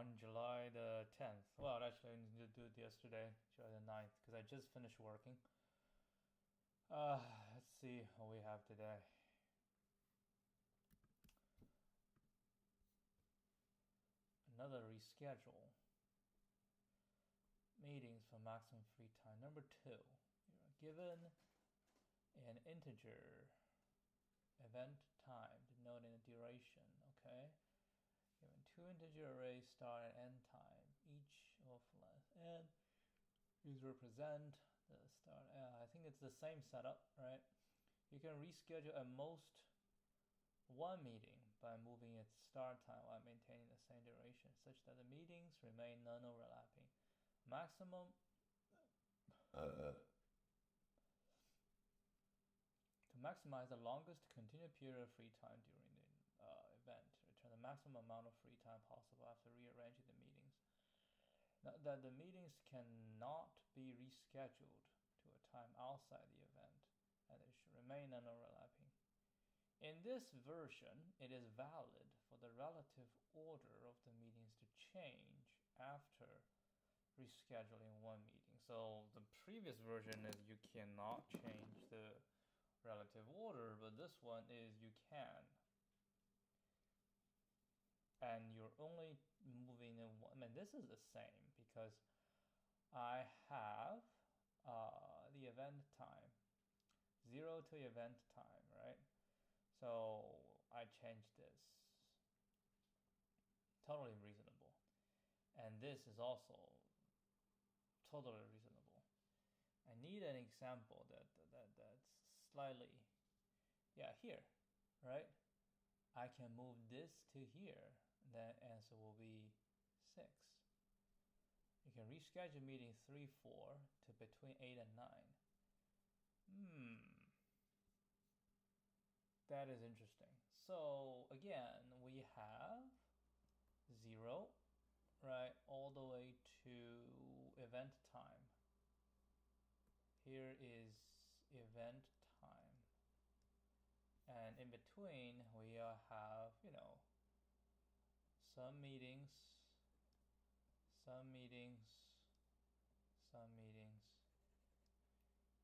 on July the 10th. Well, actually, I need to do it yesterday, July the 9th, because I just finished working. Let's see what we have today. Another reschedule. Meetings for maximum free time. Number 2. You are given an integer event time denoting the duration. Okay. Given 2 integer arrays start and end time, each of length n. These represent the start. I think it's the same setup, right? You can reschedule at most one meeting by moving its start time while maintaining the same duration, such that the meetings remain non-overlapping. Maximum to maximize the longest continued period of free time during the event, return the maximum amount of free time possible after rearranging the meetings. Now, that the meetings cannot be rescheduled to a time outside the event, and they should remain non-overlapping. In this version, it is valid for the relative order of the meetings to change after rescheduling one meeting. So the previous version is you cannot change the relative order, but this one is you can. And you're only moving in one. I mean, this is the same because I have the event time, 0 to event time, right? So I changed this. Totally reasonable. And this is also totally reasonable. I need an example that's slightly, here, right? I can move this to here. The answer will be 6. You can reschedule meeting 3, 4 to between 8 and 9. That is interesting. So again, we have 0, right, all the way to event time. Here is event time. And in between, we have, some meetings, and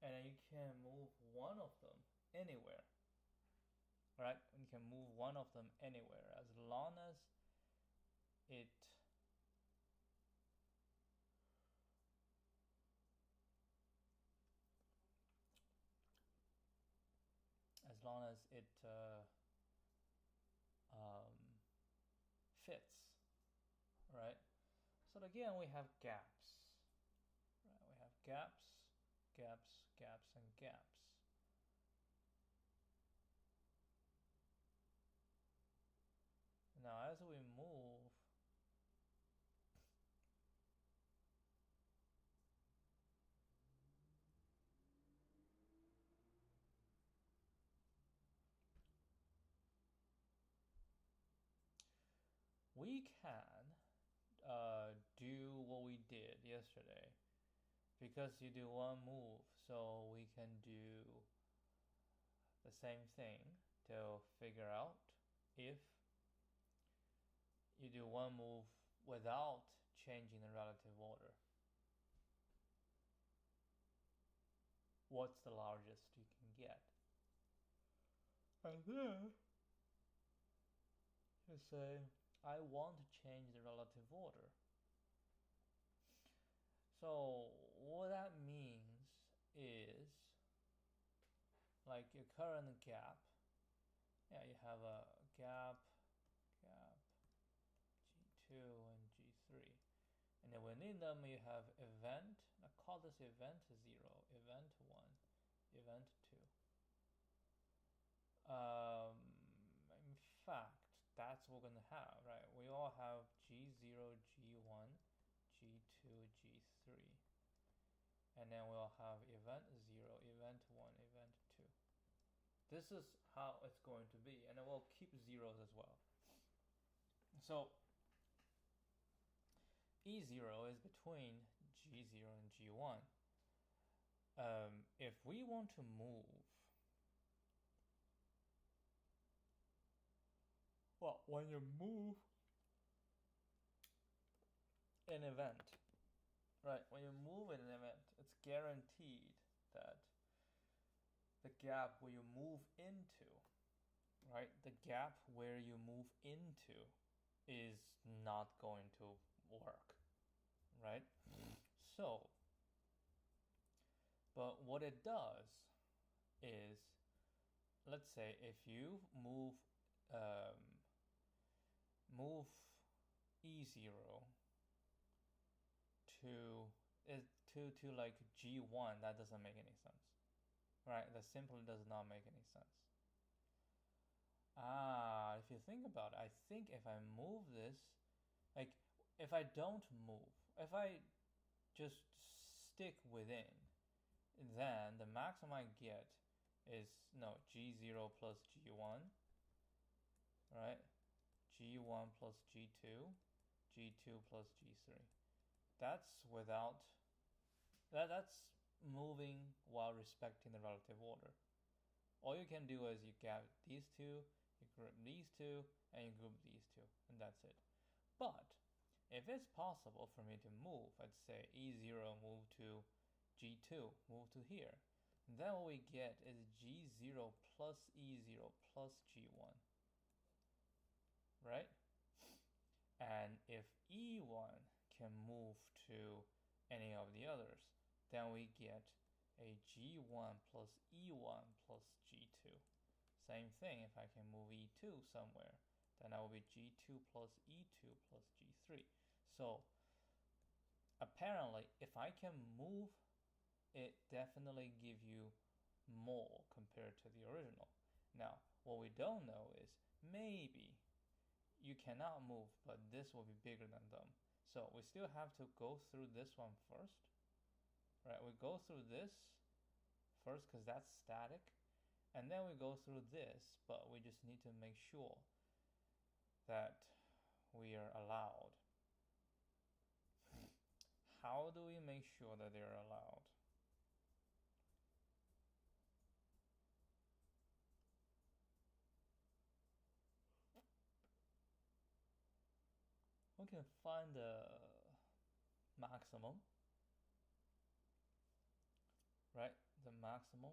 then you can move one of them anywhere, right? You can move one of them anywhere as long as it fits, right? So again, we have gaps, right? We have gaps, and gaps. Now, as we move, we can do what we did yesterday because you do one move, so we can do the same thing to figure out if you do one move without changing the relative order. What's the largest you can get? And then you say, I want to change the relative order. So what that means is, like your current gap, you have a gap, G2 and G3. And then within them you have event, I call this event 0, event 1, event 2. In fact, that's what we're gonna have, right? We all have G0, G1, G2, G3. And then we'll have event 0, event 1, event 2. This is how it's going to be, and then we'll keep zeros as well. So E0 is between G0 and G1. If we want to move, well, when you move an event, right? When you move in an event, it's guaranteed that the gap where you move into, right? The gap where you move into is not going to work, right? So, but what it does is, let's say if you move move e0 to to like g1, that doesn't make any sense, right? That simply does not make any sense. If you think about it, I think if I move this, like if I don't move, if I just stick within, then the maximum I get is no g0 plus g1, right? g1 plus g2, g2 plus g3. That's without that's moving while respecting the relative order. All you can do is you get these two, you group these two, and you group these two, and that's it. But if it's possible for me to move, let's say e0 move to g2, move to here, then what we get is g0 plus e0 plus g1, right? And if e1 can move to any of the others, then we get a g1 plus e1 plus g2. Same thing, if I can move e2 somewhere, then that will be g2 plus e2 plus g3. So apparently, if I can move, it definitely gives you more compared to the original. Now, what we don't know is maybe you cannot move, but this will be bigger than them. So we still have to go through this one first, right? We go through this first because that's static, and then we go through this, but we just need to make sure that we are allowed. How do we make sure that they're allowed? We can find the maximum, right? The maximum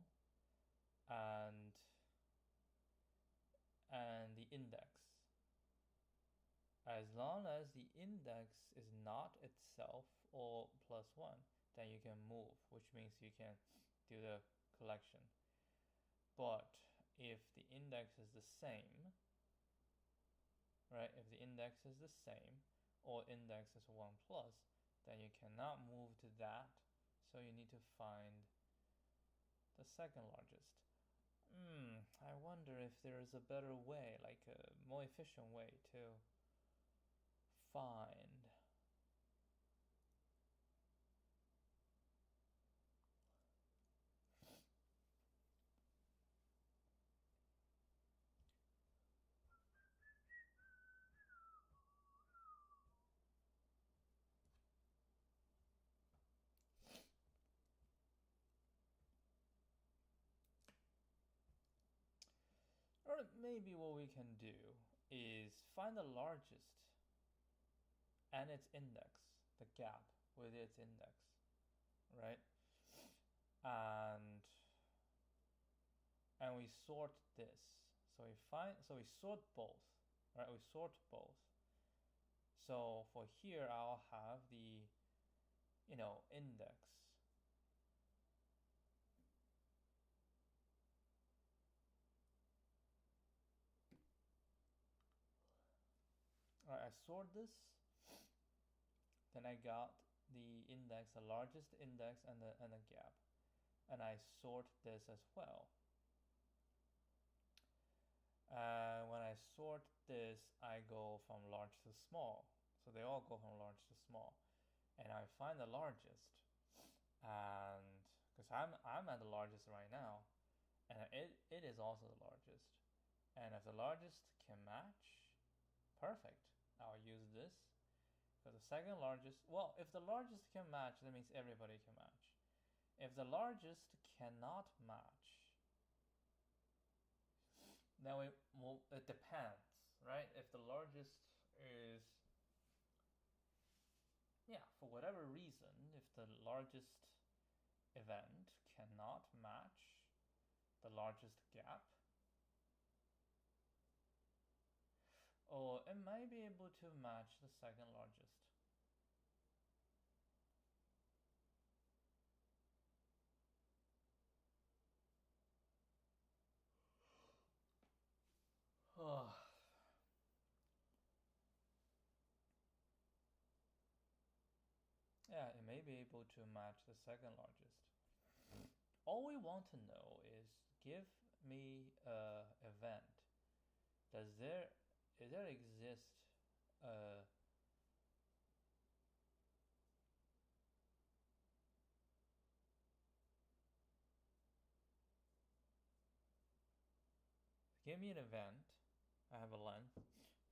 and the index. As long as the index is not itself or plus one, then you can move, which means you can do the collection. But if the index is the same, right? If the index is the same or index is 1 plus, then you cannot move to that. So you need to find the second largest. I wonder if there is a better way, like a more efficient way to find. Or maybe what we can do is find the largest and its index, the gap with its index, right? And we sort this. So we sort both, right? We sort both. So for here, I'll have the, index. All right, I sort this. Then I got the index, the largest index, and the gap, and I sort this as well. When I sort this, I go from large to small. So they all go from large to small, and I find the largest, and because I'm at the largest right now, and it is also the largest, and if the largest can match, perfect. I'll use this. For the second largest, well, if the largest can match, that means everybody can match. If the largest cannot match, then it depends, right? If the largest is, yeah, for whatever reason, if the largest event cannot match the largest gap, or it may be able to match the second largest. Yeah, it may be able to match the second largest. All we want to know is give me a event. Does there exist a give me an event. I have a length.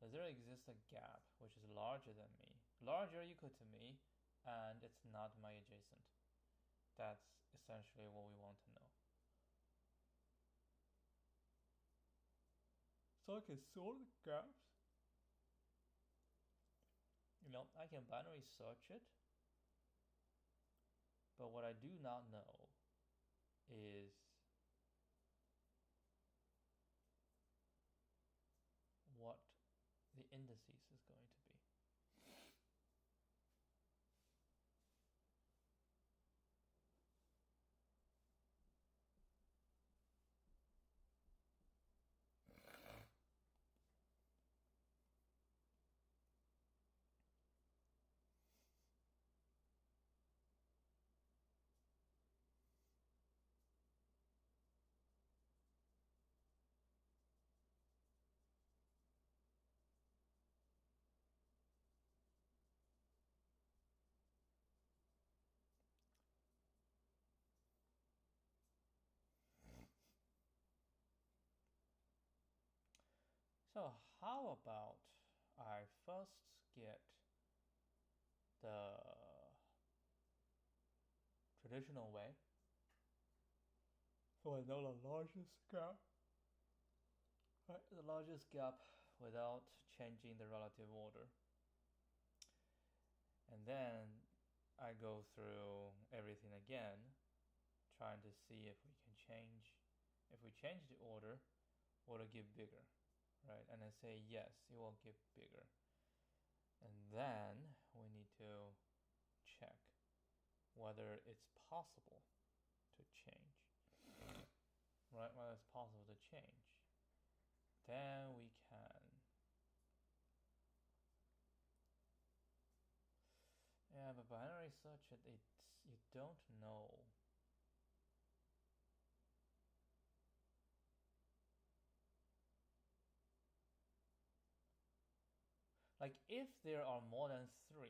Does there exist a gap which is larger than me, larger or equal to me, and it's not my adjacent? That's essentially what we want to know. So I can sort the gaps. I can binary search it, but what I do not know is what the indices is going to be. So how about I first get the traditional way, so I know the largest gap. Right, the largest gap without changing the relative order. And then I go through everything again, trying to see if we can change. If we change the order, will it get bigger? Right? And I say yes, it will get bigger. And then we need to check whether it's possible to change. Right? Whether it's possible to change. Then we can. Yeah, but binary search it's you don't know. Like if there are more than 3.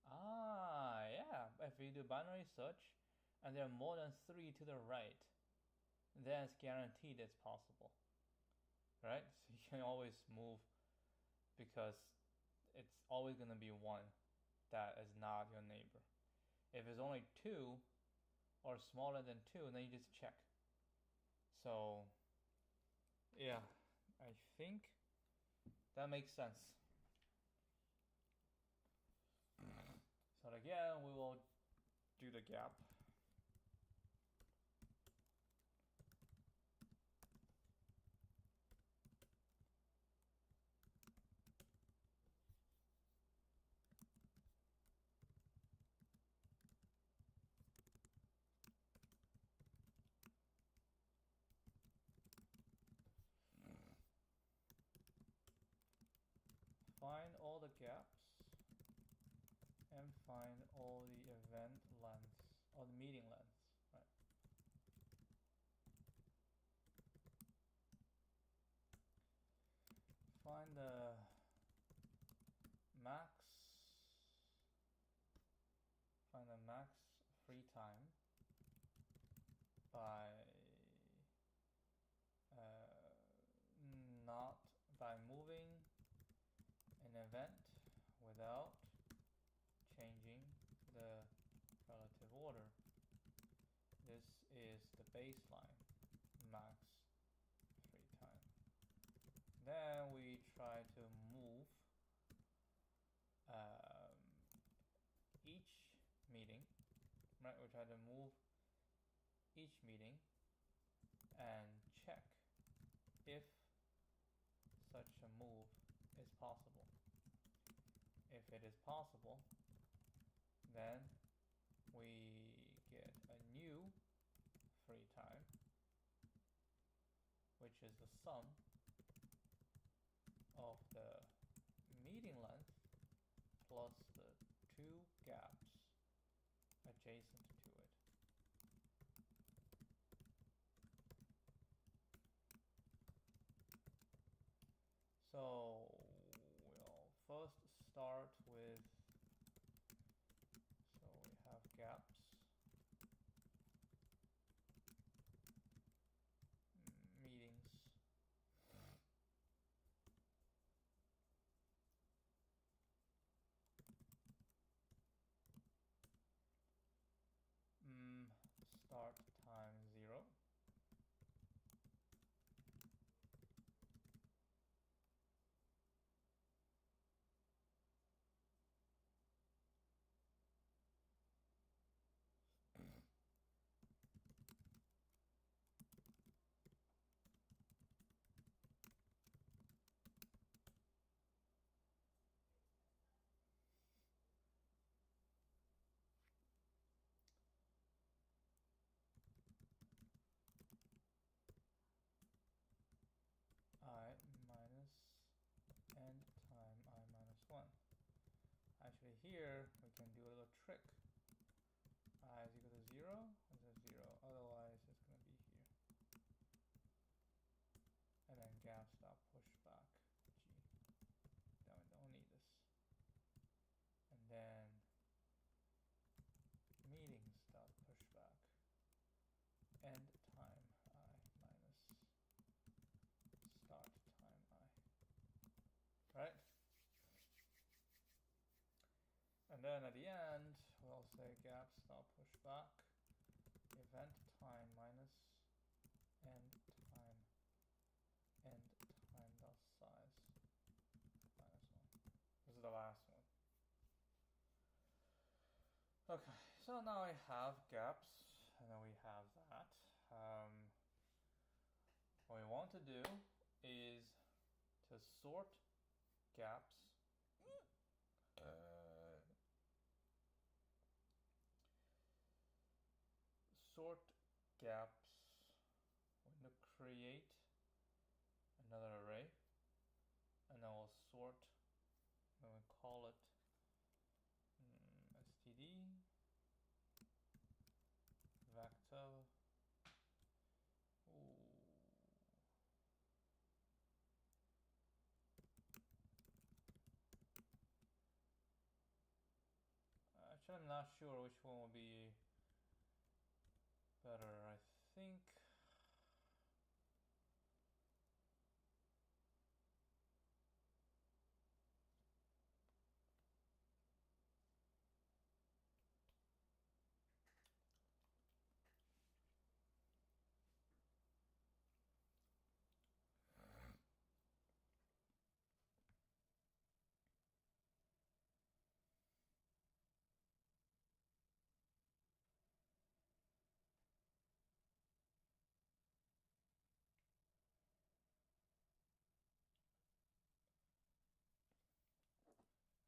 Yeah. If we do binary search and there are more than 3 to the right, then it's guaranteed it's possible. Right? So you can always move because it's always going to be one that is not your neighbor. If it's only 2 or smaller than 2, then you just check. So, yeah, I think that makes sense. So again, we will do the gap. Find all the gaps and find all the event lengths or the meeting lengths, right? Find the max free time by not by moving an event without changing the relative order. This is the baseline max free time. Then we try to move right? We try to move each meeting and check if such a move is possible. If it is possible, then we get a new free time, which is the sum of the meeting length plus the two gaps adjacent to it. So we'll first start with, so we have gaps, meetings, start time 0. I minus end time I minus 1. Actually here we can do a little trick. I is equal to 0, this is 0, otherwise it's going to be here. And then gap stop pushback G. Then we don't need this. And then meetings dot pushback end time I minus start time I. Right? And then at the end, we'll say gap stop pushback event time minus end time dot size minus 1. This is the last one. Okay, so now I have gaps, and then we have that. What we want to do is to sort gaps. Sort gaps. We're going to create another array, and then we'll sort, and we call it std vector. Actually, I'm not sure which one will be better. I think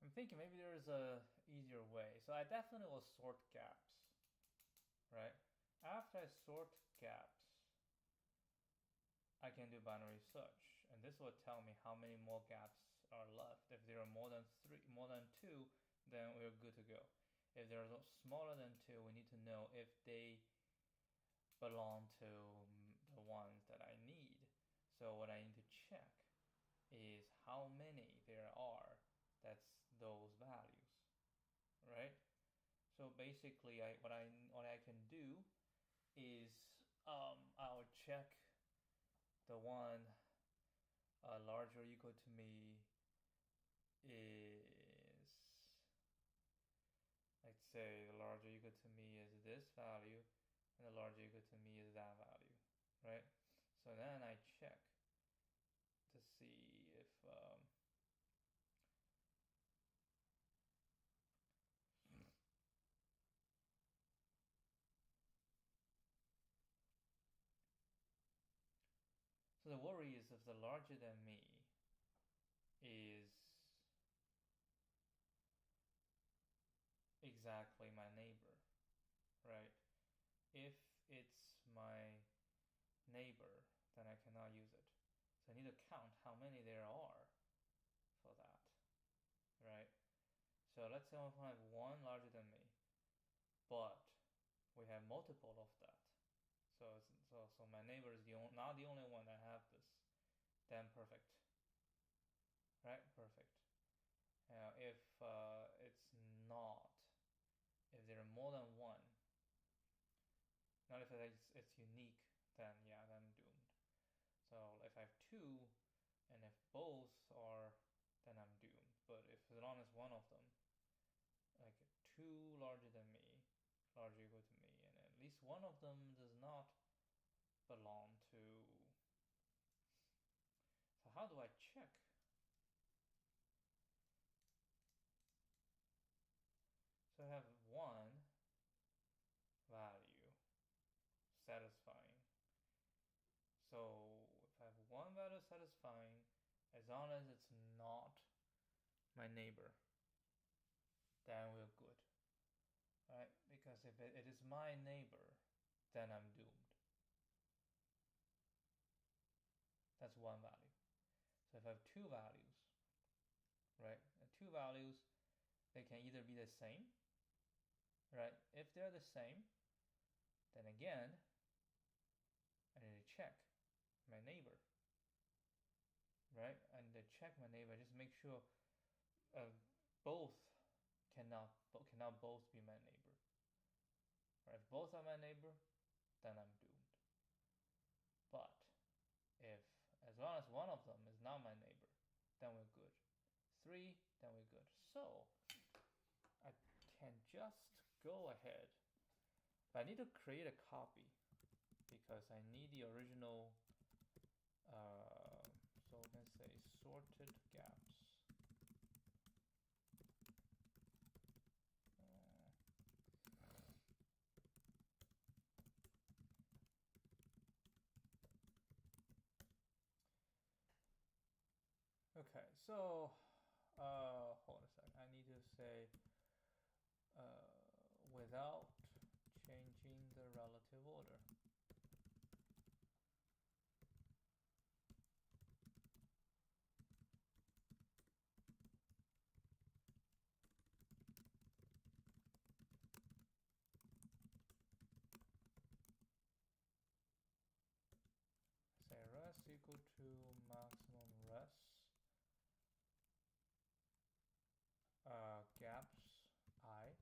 I'm thinking maybe there's a easier way. So I definitely will sort gaps, right? After I sort gaps, I can do binary search, and this will tell me how many more gaps are left. If there are more than 2, then we're good to go. If they're smaller than 2, we need to know if they belong to the ones that I need. So what I need to check is how many there are that's those values, right? So basically what I can do is I'll check the one larger or equal to me is, let's say the larger equal to me is this value, and the larger equal to me is that value, right? So then I check to see if So the worry is if the larger than me is exactly my neighbor, right? If it's my neighbor, then I cannot use it. So I need to count how many there are for that, right? So let's say I have one larger than me, but we have multiple of that. So my neighbor is not the only one that have this. Then perfect, right? Perfect. Now if it's not, if there are more than one, not if it's unique, then yeah, then I'm doomed. So if I have two, and if both are, then I'm doomed. But if as long as one of them, like two larger than me, larger equal to me, and at least one of them does not belong to. So how do I check? So I have one value satisfying. So if I have one value satisfying, as long as it's not my neighbor, then we're good, right? Because if it is my neighbor, then I'm doomed. That's one value. So if I have two values, right? And two values, they can either be the same, right? If they're the same, then again, I need to check my neighbor, right? I need to check my neighbor, just make sure both cannot both be my neighbor. Right? If both are my neighbor, then I'm doomed. But if as long as one of them is not my neighbor, then we're good. Three, then we're good. So I can just go ahead, but I need to create a copy because I need the original. So we can say sorted gaps. Okay, so hold on a second. I need to say without changing the relative order. Say res equal to maximum res gaps I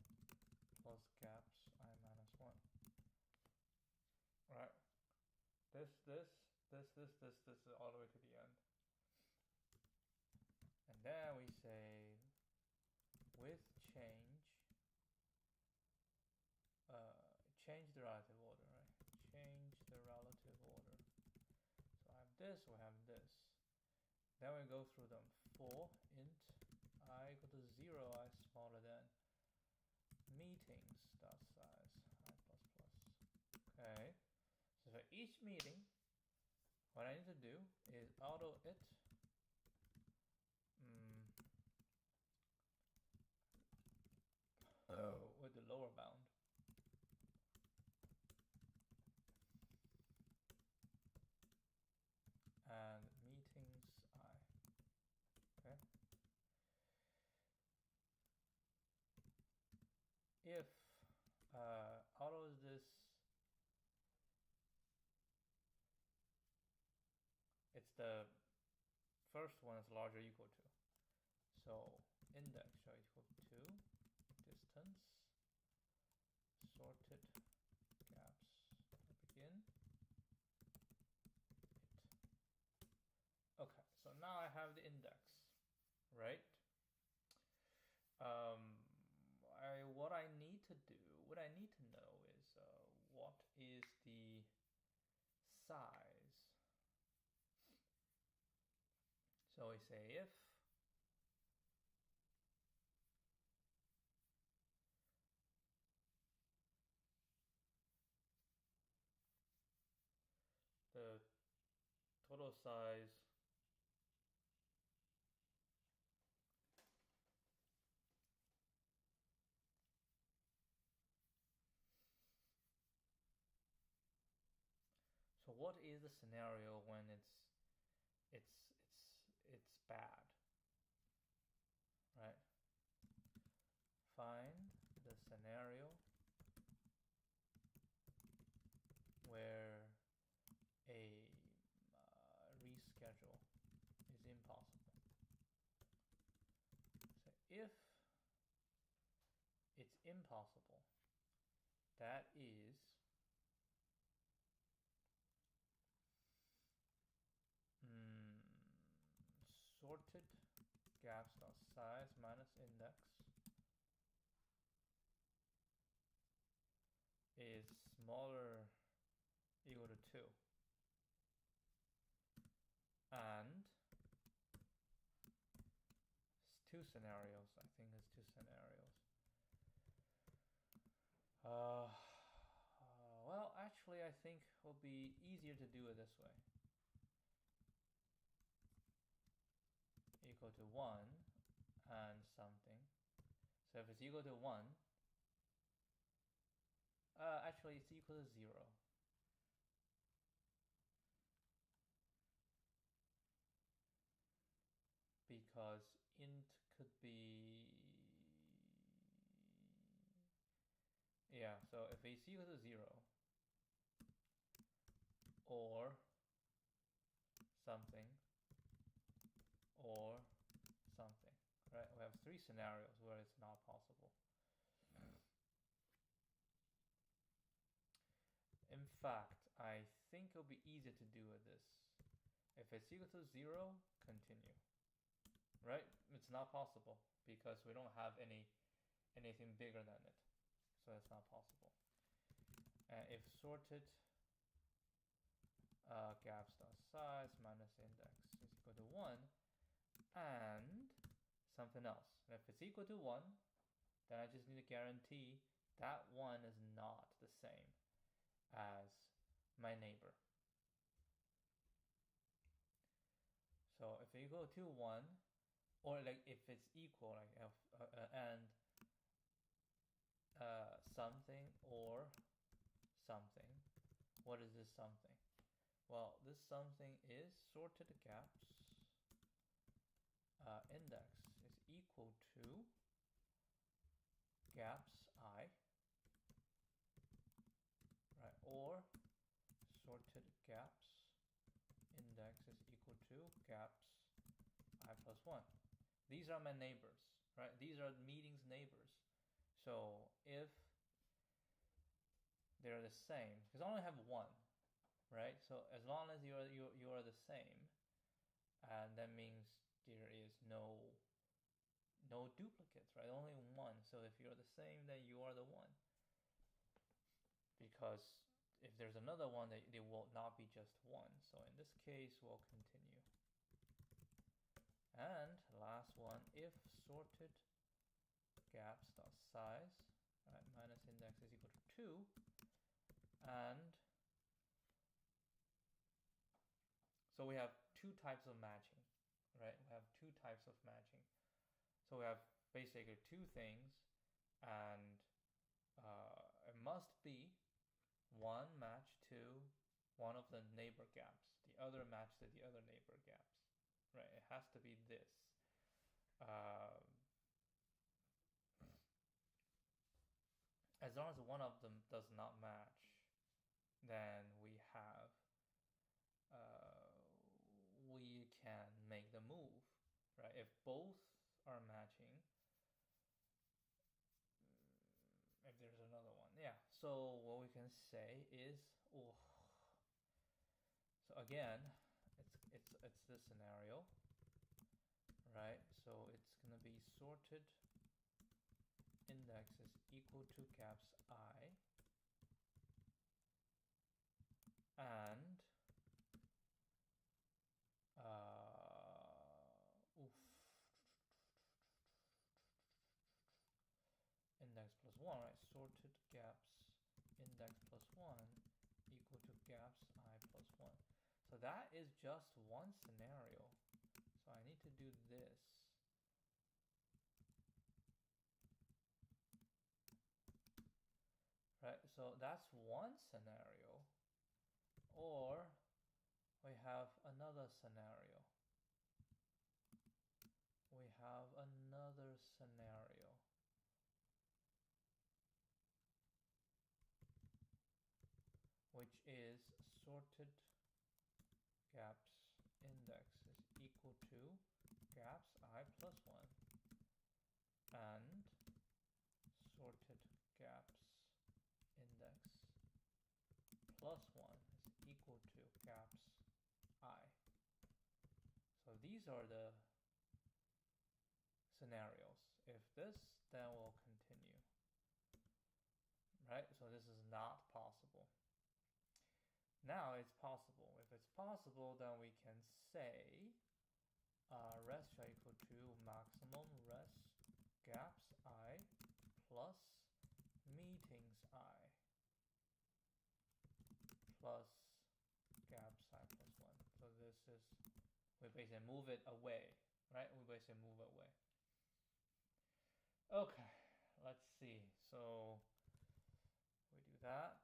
plus gaps I minus 1. Right? This all the way to the end. And then we say with change change the relative order, right? Change the relative order. So I have this, we have this. Then we go through them. For int I equal to 0, I smaller than meetings dot size I plus plus. Okay. So for each meeting, what I need to do is auto it with the lower bound. And meetings I. Okay. If autos this, it's the first one is larger equal to. So index shall equal to distance sorted gaps begin it. Okay, so now I have the index, right? What I need to know is what is the size. So we say if the total size so what is the scenario when it's bad, right? Find the scenario where a reschedule is impossible. So if it's impossible, that is sorted gaps dot size minus index is smaller equal to 2, and it's two scenarios. I think it's two scenarios. Well, actually, I think it will be easier to do it this way. Equal to 1 and something. So if it's equal to 1, actually it's equal to 0. Because int could be, yeah, so if it's equal to 0 or something or something, right? We have three scenarios where it's not possible. In fact, I think it'll be easier to do with this. If it's equal to 0, continue. Right? It's not possible because we don't have anything bigger than it. So it's not possible. If sorted gaps dot size minus index is equal to 1 and something else. And if it's equal to 1, then I just need to guarantee that 1 is not the same as my neighbor. So if equal to 1, or like if it's equal, like and something or something, what is this something? Well, this something is sorted gaps index is equal to gaps I, right? Or sorted gaps index is equal to gaps I plus 1. These are my neighbors, right? These are meetings neighbors. So if they're the same, because I only have one, right? So as long as you are the same, and that means there is no duplicates, right? Only one. So if you're the same, then you are the one. Because if there's another one, they will not be just one. So in this case, we'll continue. And last one, if sorted gaps dot size, right, minus index is equal to 2, and so we have two types of matching, right? We have two types of matching. So we have basically two things, and it must be one match to one of the neighbor gaps, the other match to the other neighbor gaps, right? It has to be this. As long as one of them does not match, then we can make the move, right? If both are matching, if there's another one, yeah. So what we can say is, so again, it's this scenario, right? So it's gonna be sorted index is equal to gaps I, and index plus 1, right? Sorted gaps index plus 1 equal to gaps I plus 1. So that is just one scenario. So I need to do this. Right, so that's one scenario. Or we have another scenario. We have another scenario. Which is sorted gaps index is equal to gaps I plus 1 and sorted gaps index plus 1 is equal to gaps I. So these are the scenarios. If this, then we'll continue. Right? So this is not possible. Now it's possible. If it's possible, then we can say res shall equal to maximum res gaps I plus meetings I plus gaps I plus 1. So this is, we basically move it away, right? We basically move it away. Okay, let's see. So we do that,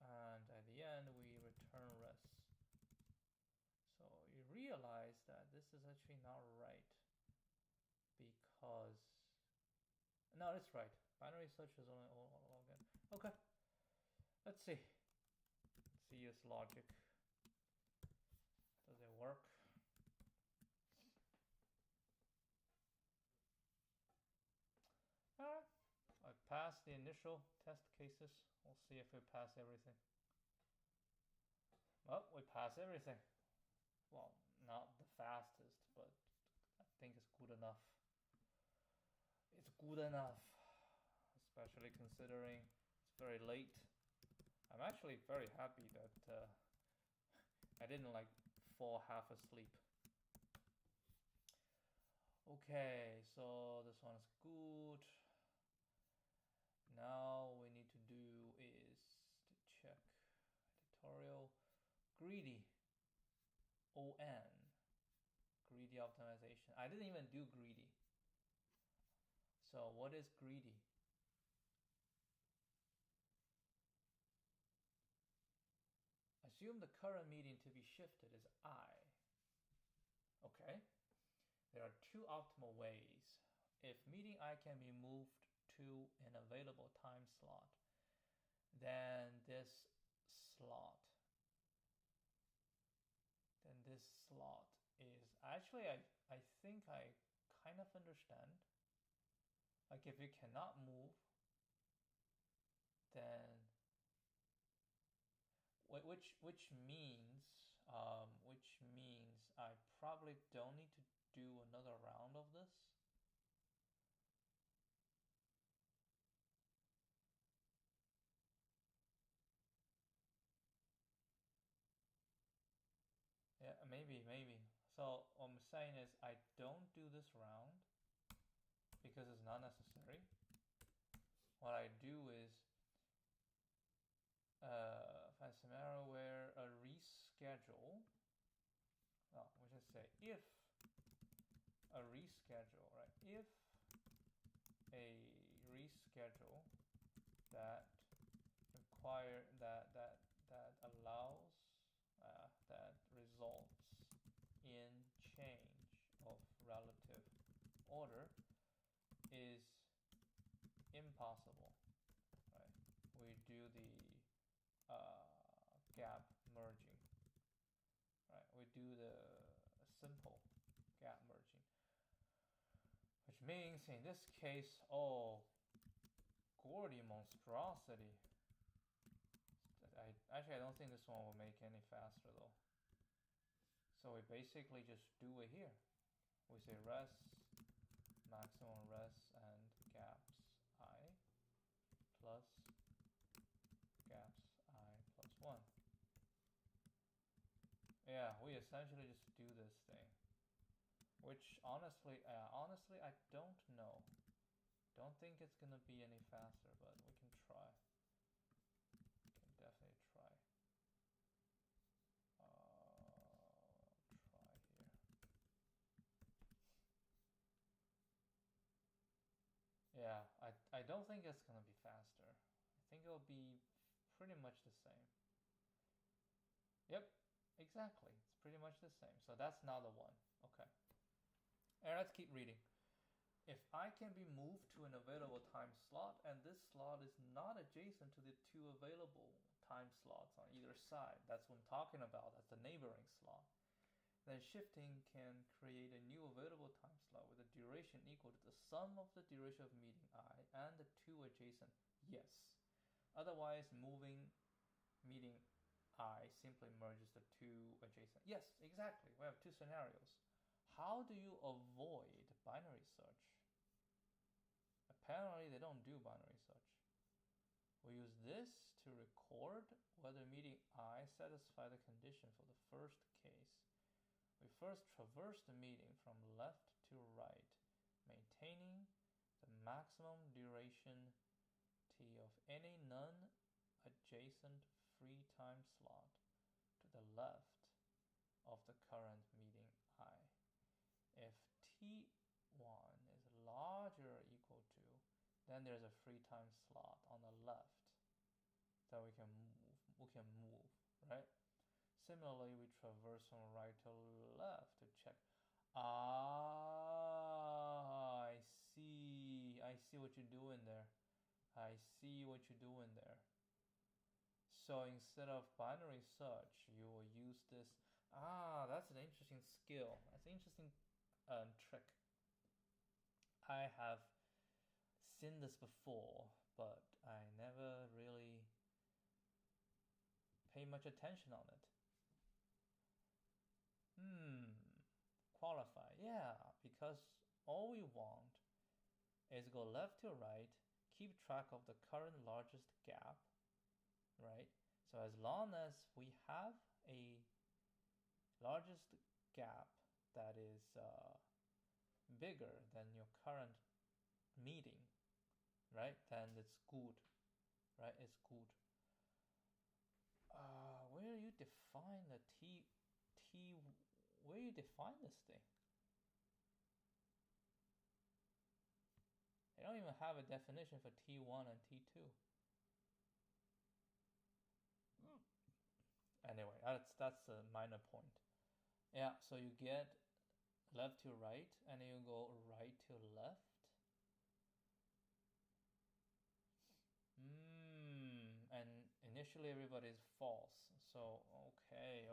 and at the end we return res. So you realize that this is actually not right, because no, it's right. Binary search is only all again. Okay, let's see. Let's see its logic. Does it work? Alright, I passed the initial test cases. We'll see if we pass everything. Well, we pass everything. Well, not the fastest, but I think it's good enough. It's good enough, especially considering it's very late. I'm actually very happy that I didn't like fall half asleep. Okay, so this one is good. Now we need to do is to check editorial greedy ON, greedy optimization. I didn't even do greedy. So what is greedy? Assume the current meeting to be shifted is I. Okay. There are two optimal ways. If meeting I can be moved to an available time slot, then this slot is actually, I think I kind of understand. Like if you cannot move, then which means I probably don't need to do another round of this. Yeah, maybe. So what I'm saying is I don't do this round because it's not necessary. What I do is find a scenario where a reschedule, well, we just say if a reschedule, right? If a reschedule that allows that results in change of relative order is impossible, right? We do the gap merging, right? We do the simple gap merging, which means in this case, oh, Gordy monstrosity. I don't think this one will make any faster though. So we basically just do it here. We say res, maximum res, and gaps I plus gaps I plus 1. Yeah, we essentially just do this thing, which honestly I don't know. Don't think it's gonna be any faster, but we can try. We can definitely try. don't think it's going to be faster. I think it'll be pretty much the same. Yep, exactly. It's pretty much the same. So that's not the one. Okay. And let's keep reading. If I can be moved to an available time slot and this slot is not adjacent to the two available time slots on either side, that's what I'm talking about. That's the neighboring slot. Then shifting can create a new available time slot with a duration equal to the sum of the duration of meeting I and the two adjacent. Yes. Otherwise, moving meeting I simply merges the two adjacent. Yes, exactly. We have two scenarios. How do you avoid binary search? Apparently, they don't do binary search. We use this to record whether meeting I satisfy the condition for the first case. We first traverse the meeting from left to right, maintaining the maximum duration t of any non-adjacent free time slot to the left of the current meeting I. If t1 is larger or equal to, then there's a free time slot on the left that we can move, right? Similarly, we traverse from right to left to check. I see what you're doing there. I see what you're doing there. So instead of binary search, you will use this. That's an interesting skill. That's an interesting trick. I have seen this before, but I never really pay much attention on it. Qualify. Yeah, because all we want is go left to right, keep track of the current largest gap, right? So as long as we have a largest gap that is bigger than your current meeting, right? Then it's good, right? It's good. Where you define the where you define this thing? They don't even have a definition for T1 and T2. Anyway, that's a minor point. Yeah, so you get left to right, and then you go right to left. And initially everybody is false. So, okay.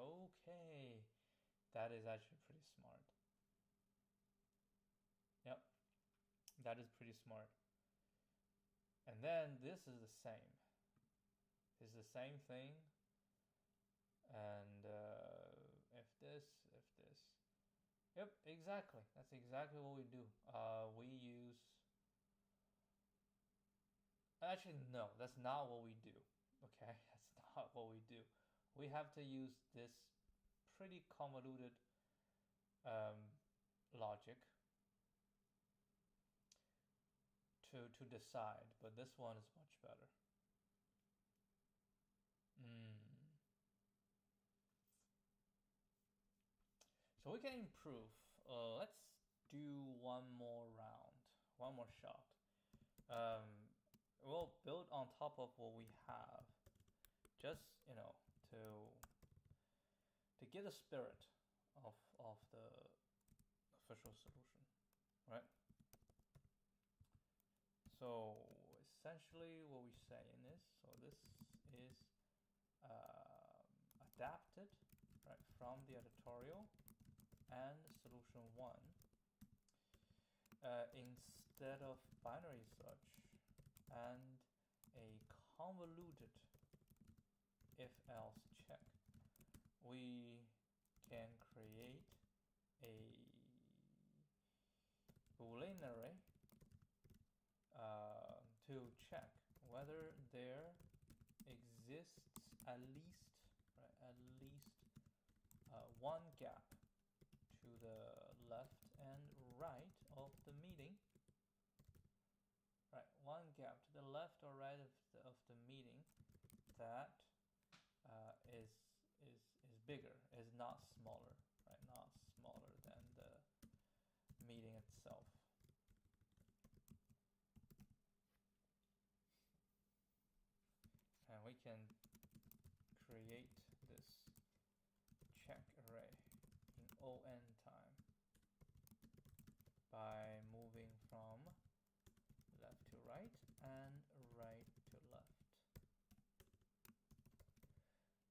That is actually pretty smart. Yep. That is pretty smart. And then this is the same. It's the same thing. And if this. Yep, exactly. That's exactly what we do. We use... Actually, no, that's not what we do. Okay, that's not what we do. We have to use this pretty convoluted logic to decide, but this one is much better. So we can improve. Let's do one more round, one more shot. We'll build on top of what we have, just to get the spirit of the official solution, right? So essentially, what we're saying is, so this is adapted, right, from the editorial and solution 1. Instead of binary search and a convoluted if-else check, we can create a Boolean array to check whether there exists at least one gap to the left and right of the meeting. Right, one gap to the left or right of the meeting that is bigger, is not smaller, right? Not smaller than the meeting itself. can create this check array in on time by moving from left to right and right to left.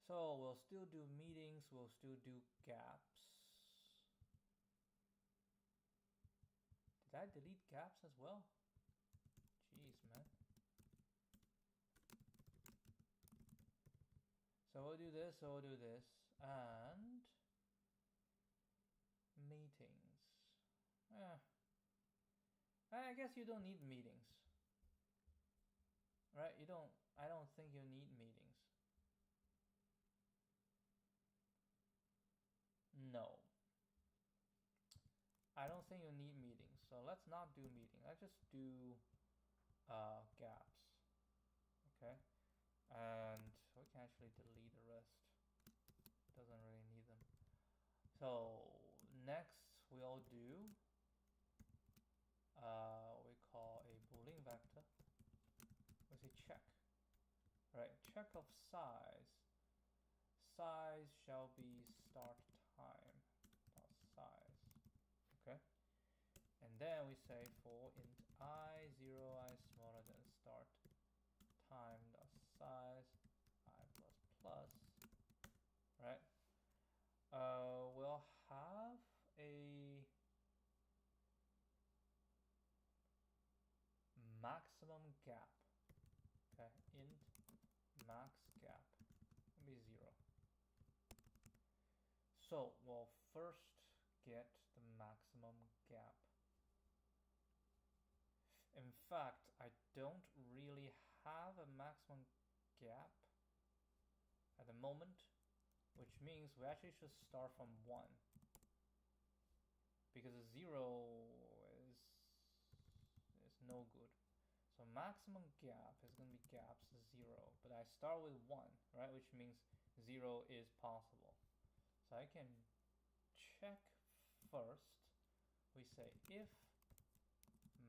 So we'll still do meetings, we'll still do gaps. Did I delete gaps as well? Jeez, man. So we'll do this, and meetings. I guess you don't need meetings. Right? I don't think you need meetings. No. I don't think you need meetings. So let's not do meeting. Let's just do gaps. Okay? And we can actually delete the rest. Doesn't really need them. So next we'll do we call a Boolean vector. We say check. Right, check of size. Size shall be start time dot size. Okay. And then we say for int I 0 I smaller than start time dot size I plus plus. Right. We'll have a maximum gap. Okay, int max gap will be 0. So we'll first get the maximum gap. In fact, I don't really have a maximum gap at the moment, which means we actually should start from 1. Because a 0 is no good. So maximum gap is going to be gaps 0, but I start with 1, right? Which means 0 is possible. So I can check first. We say if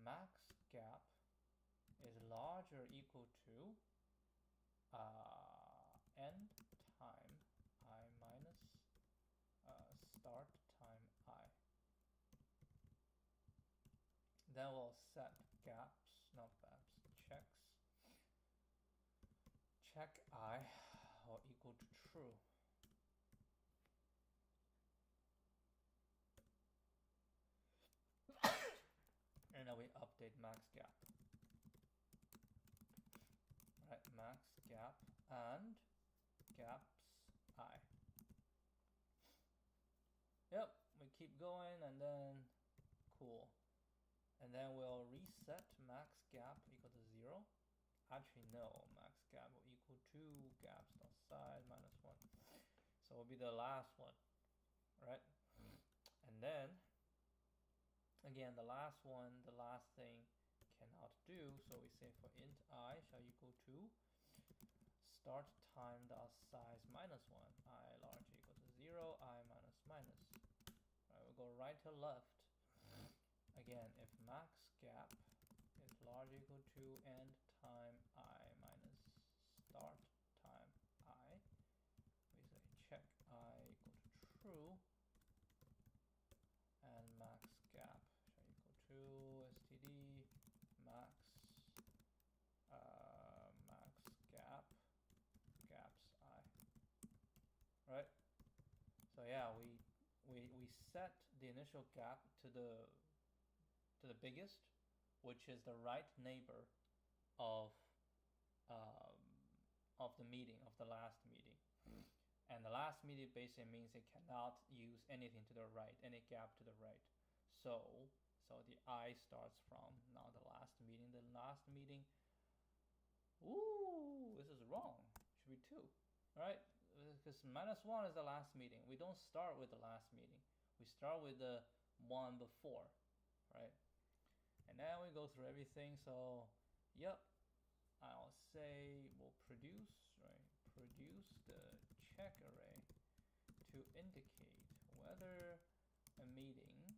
max gap is larger or equal to end time I minus start time I. Then we'll set gaps, not gaps, checks. Check I or equal to true. And then we update max gap. Right, max gap and gaps I. Yep, we keep going and then cool. And then we'll reset max gap equal to 0. Actually, no, max gap will equal to gaps dot size minus 1. So it will be the last one, right? And then, again, the last one, the last thing cannot do. So we say for int I shall equal to start time dot size minus 1. I large equal to 0, I minus minus. Right, we'll go right to left. Again, if max gap is large equal to end time I minus start time I, we say check I equal to true, and max gap shall equal to std max max gap gaps I. Right? So yeah, we set the initial gap to the biggest, which is the right neighbor of the meeting, of the last meeting. And the last meeting basically means it cannot use anything to the right, any gap to the right. So the I starts from now the last meeting. The last meeting, ooh, this is wrong. Should be 2, right? Because minus 1 is the last meeting. We don't start with the last meeting. We start with the one before, right? And then we go through everything. So, yep, I'll say we'll produce, right? Produce the check array to indicate whether a meeting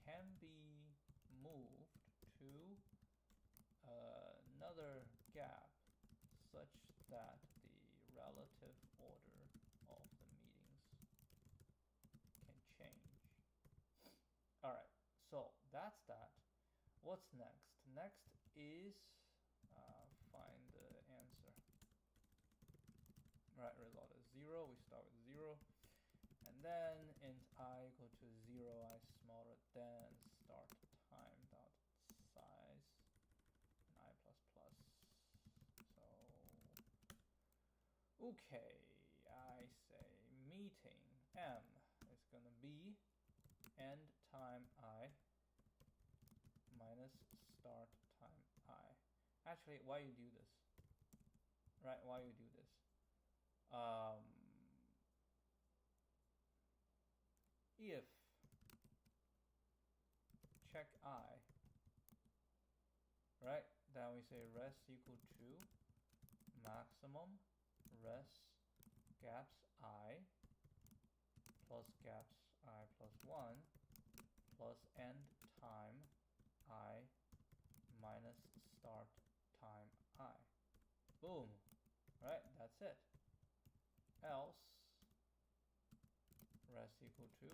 can be moved to another gap such what's next? Next is find the answer. Right, result is 0. We start with 0. And then int I equal to 0, I smaller than start time dot size and I plus plus. So okay, I say meeting M is gonna be end time I minus start time I. Actually, why you do this? Right, why you do this? If check I, right, then we say res equal to maximum res gaps I plus gaps I plus 1 plus end time I minus start time I. Boom. Right, that's it. Else res equal to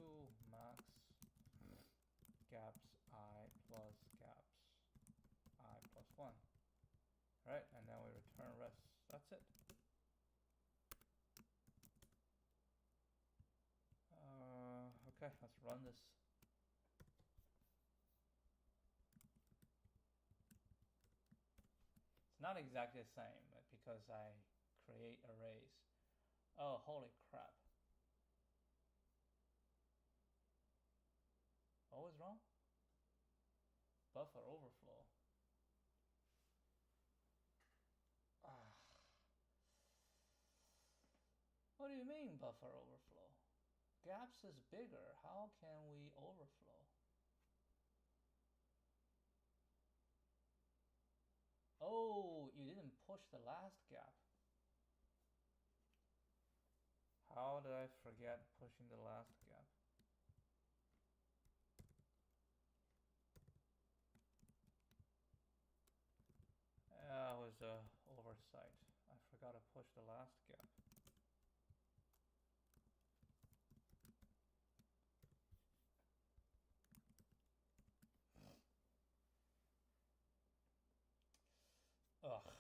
max gaps I plus gaps I plus 1. Right, and then we return res. That's it. Okay, let's run this. It's not exactly the same, but because I create arrays. Oh, holy crap. What was wrong? Buffer overflow. What do you mean buffer overflow? Gaps is bigger. How can we overflow? Oh, you didn't push the last gap. How did I forget pushing the last gap? That was an oversight. I forgot to push the last gap. Ugh.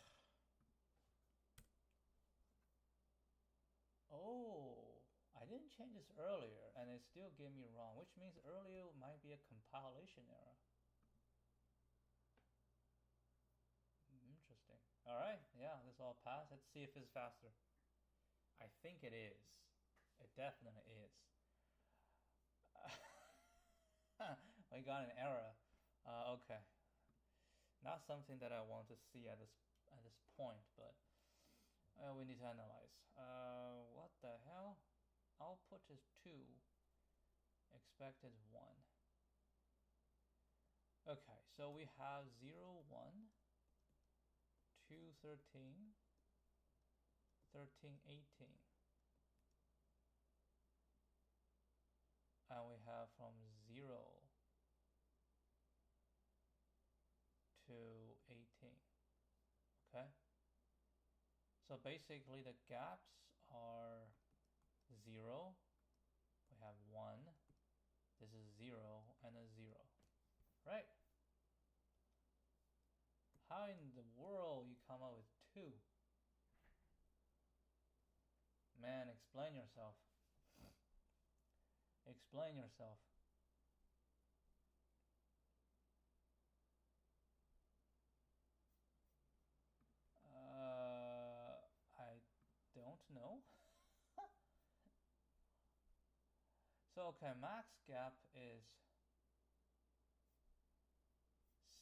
Oh, I didn't change this earlier and it still gave me wrong, which means earlier might be a compilation error. Interesting. All right, yeah, this all passed. Let's see if it's faster. I think it is. It definitely is. We got an error. Okay. Not something that I want to see at this point, but we need to analyze. What the hell? Output is 2. Expected 1. Okay, so we have 0, 1, 2, 13, 13, 18. And we have from 0 to 18. Okay? So basically the gaps are 0. We have 1. This is 0 and a 0. Right? How in the world you come up with 2? Man, explain yourself. Explain yourself. I don't know. So, okay, max gap is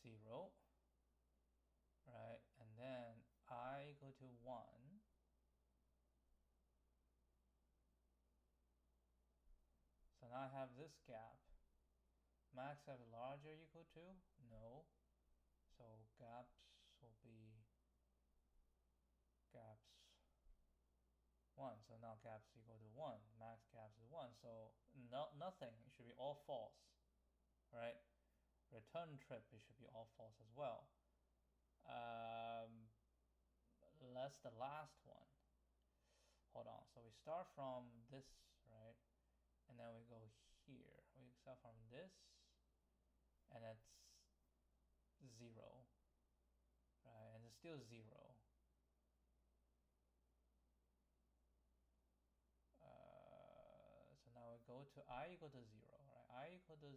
0, right? And then I equal to 1. So now I have this gap. Max have larger equal to? No. So gaps will be gaps 1. So now gaps equal to 1. Max gaps is 1. So nothing. It should be all false. Right? Return trip, it should be all false as well. That's the last one. Hold on. So we start from this, right? And then we go here. We start from this. And that's 0, right? And it's still 0. So now we go to I equal to 0, right? I equal to 0.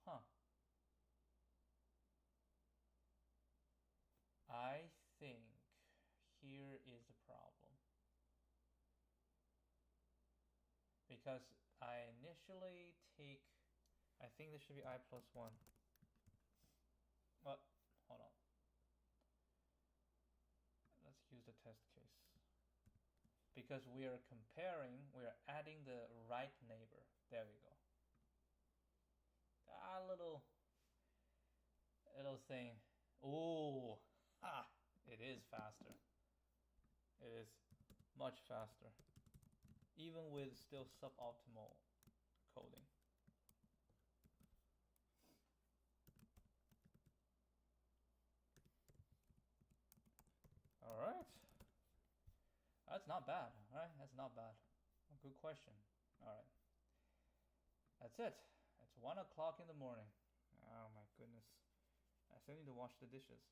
Huh. I think here is the problem. Because I initially take, I think this should be I plus 1. Well, hold on. Let's use the test case. Because we are comparing, we are adding the right neighbor. There we go. That little thing. Oh, ha! It is faster. It is much faster. Even with still suboptimal coding. All right. That's not bad, right? That's not bad. A good question. All right. That's it. It's 1 o'clock in the morning. Oh my goodness. I still need to wash the dishes.